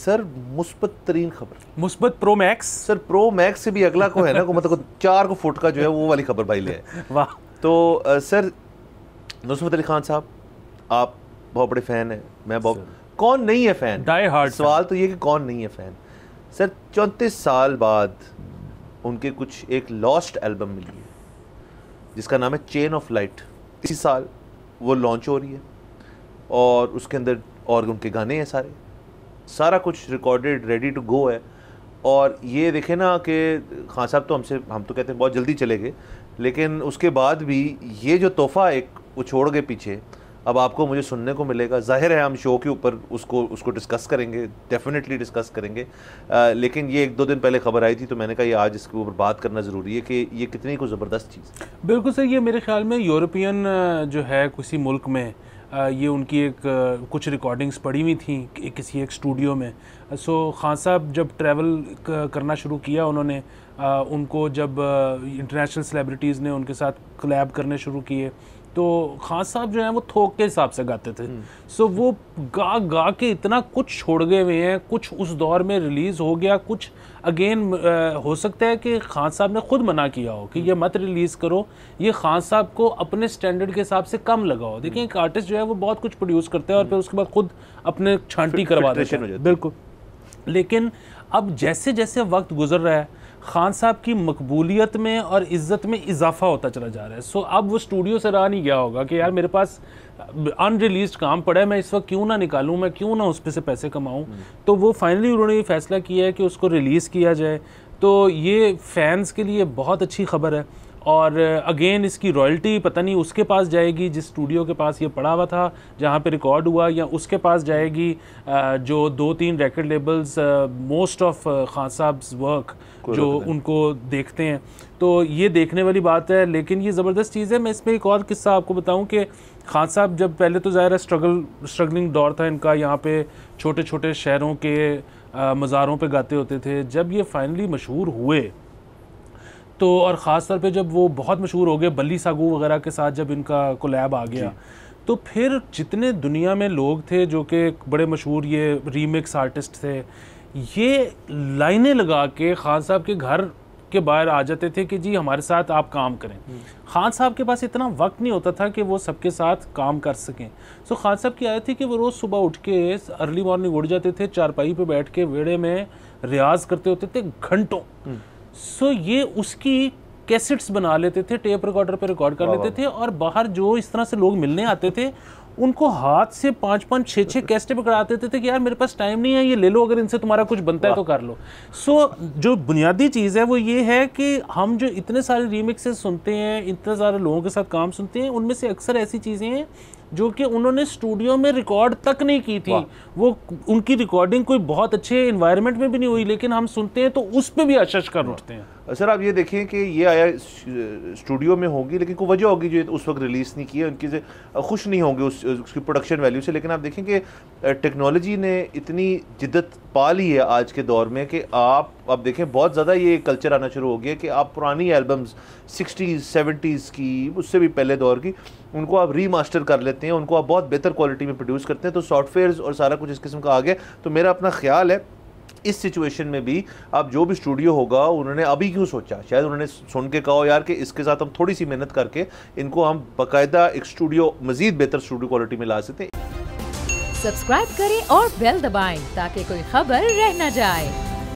Sir मुस्बत तरीन खबर, मुस्बत pro max. Sir pro max से भी अगला को है ना, को मतलब 4 फुट का जो है वो वाली खबर भाई ले आए। वाह। तो सर नुसरत अली खान साहब, आप बहुत बड़े फ़ैन हैं, मैं बहुत, कौन नहीं है फ़ैन, डाई हार्ड। सवाल तो ये कि कौन नहीं है फ़ैन। सर 34 साल बाद उनके कुछ एक लॉस्ट एल्बम मिली है जिसका नाम है चेन ऑफ लाइट। इसी साल वो लॉन्च हो रही है और उसके अंदर और उनके गाने हैं, सारा कुछ रिकॉर्डेड रेडी टू गो है। और ये देखें ना कि खान साहब तो हम तो कहते हैं बहुत जल्दी चले गए, लेकिन उसके बाद भी ये जो तोहफ़ा एक वो छोड़ गए पीछे, अब आपको मुझे सुनने को मिलेगा। ज़ाहिर है हम शो के ऊपर उसको डिस्कस करेंगे, डेफिनेटली डिस्कस करेंगे, लेकिन ये 1-2 दिन पहले खबर आई थी तो मैंने कहा ये आज इसके ऊपर बात करना ज़रूरी है कि ये कितनी को ज़बरदस्त चीज़। बिल्कुल सर, ये मेरे ख्याल में यूरोपियन जो है किसी मुल्क में ये उनकी एक कुछ रिकॉर्डिंग्स पड़ी हुई थी किसी एक स्टूडियो में। सो खान साहब जब ट्रैवल करना शुरू किया उन्होंने, उनको जब इंटरनेशनल सेलिब्रिटीज़ ने उनके साथ कोलैब करने शुरू किए तो खान साहब जो हैं वो थोक के हिसाब से गाते थे। सो वो गा के इतना कुछ छोड़ गए हुए हैं, कुछ उस दौर में रिलीज़ हो गया, कुछ अगेन हो सकता है कि खान साहब ने खुद मना किया हो कि ये मत रिलीज़ करो, ये खान साहब को अपने स्टैंडर्ड के हिसाब से कम लगाओ। देखिए एक आर्टिस्ट जो है वो बहुत कुछ प्रोड्यूस करता है और फिर उसके बाद खुद अपने छांटी करवा देता है। बिल्कुल। लेकिन अब जैसे जैसे वक्त गुजर रहा है खान साहब की मकबूलियत में और इज़्ज़त में इजाफा होता चला जा रहा है। सो अब वो स्टूडियो से रहा नहीं गया होगा कि यार मेरे पास अनरिलीज्ड काम पड़ा है, मैं इस वक्त क्यों ना निकालूं, मैं क्यों ना उस पे से पैसे कमाऊं। तो वो फाइनली उन्होंने ये फैसला किया है कि उसको रिलीज़ किया जाए। तो ये फैंस के लिए बहुत अच्छी खबर है। और अगेन इसकी रॉयल्टी पता नहीं उसके पास जाएगी जिस स्टूडियो के पास ये पड़ा हुआ था जहाँ पे रिकॉर्ड हुआ, या उसके पास जाएगी जो 2-3 record labels most of Khan साहब्स वर्क जो उनको देखते हैं। तो ये देखने वाली बात है। लेकिन ये ज़बरदस्त चीज़ है। मैं इसमें एक और किस्सा आपको बताऊं कि खान साहब जब पहले तो ज़ाहिर है स्ट्रगलिंग दौर था इनका, यहाँ पे छोटे छोटे शहरों के मज़ारों पे गाते होते थे। जब ये फाइनली मशहूर हुए तो, और ख़ास तौर पे जब वो बहुत मशहूर हो गए बल्ली सागू वगैरह के साथ, जब इनका कोलैब आ गया तो फिर जितने दुनिया में लोग थे जो कि बड़े मशहूर ये रीमिक्स आर्टिस्ट थे, ये लाइनें लगा के खान साहब के घर के बाहर आ जाते थे कि जी हमारे साथ आप काम करें। खान साहब के पास इतना वक्त नहीं होता था कि वो सबके साथ काम कर सकें। सो खान साहब की आदत थी कि वो रोज़ सुबह उठ के अर्ली मॉर्निंग उठ जाते थे, चारपाई पे बैठ के वेड़े में रियाज करते होते थे घंटों। सो ये उसकी कैसेट्स बना लेते थे, टेप रिकॉर्डर पे रिकॉर्ड कर लेते थे, और बाहर जो इस तरह से लोग मिलने आते थे उनको हाथ से 5-5, 6-6 कैसेटें पकड़ाते थे कि यार मेरे पास टाइम नहीं है, ये ले लो, अगर इनसे तुम्हारा कुछ बनता है तो कर लो। सो जो बुनियादी चीज़ है वो ये है कि हम जो इतने सारे रीमिक्सेस सुनते हैं, इतने सारे लोगों के साथ काम सुनते हैं, उनमें से अक्सर ऐसी चीज़ें हैं जो कि उन्होंने स्टूडियो में रिकॉर्ड तक नहीं की थी। वो उनकी रिकॉर्डिंग कोई बहुत अच्छे इन्वायरमेंट में भी नहीं हुई, लेकिन हम सुनते हैं तो उस पर भी अशश कर उठते हैं। सर आप ये देखें कि ये आया स्टूडियो में होगी, लेकिन कोई वजह होगी जो उस वक्त रिलीज़ नहीं की है, उनकी से खुश नहीं होंगे उसकी प्रोडक्शन वैल्यू से। लेकिन आप देखें कि टेक्नोलॉजी ने इतनी जिद्दत पा ली है आज के दौर में कि आप अब देखें बहुत ज़्यादा ये कल्चर आना शुरू हो गया कि आप पुरानी एल्बम्स 60s 70s की, उससे भी पहले दौर की, उनको आप रीमास्टर कर लेते हैं, उनको आप बहुत बेहतर क्वालिटी में प्रोड्यूस करते हैं। तो सॉफ्टवेयर्स और सारा कुछ इस किस्म का आ गया। तो मेरा अपना ख्याल है इस सिचुएशन में भी अब जो भी स्टूडियो होगा उन्होंने अभी क्यों सोचा, शायद उन्होंने सुन के कहा यार कि इसके साथ हम थोड़ी सी मेहनत करके इनको हम बाकायदा एक स्टूडियो, मजीद बेहतर स्टूडियो क्वालिटी में ला सकते हैं। सब्सक्राइब करें और बेल दबाएं ताकि कोई खबर रह न जाए।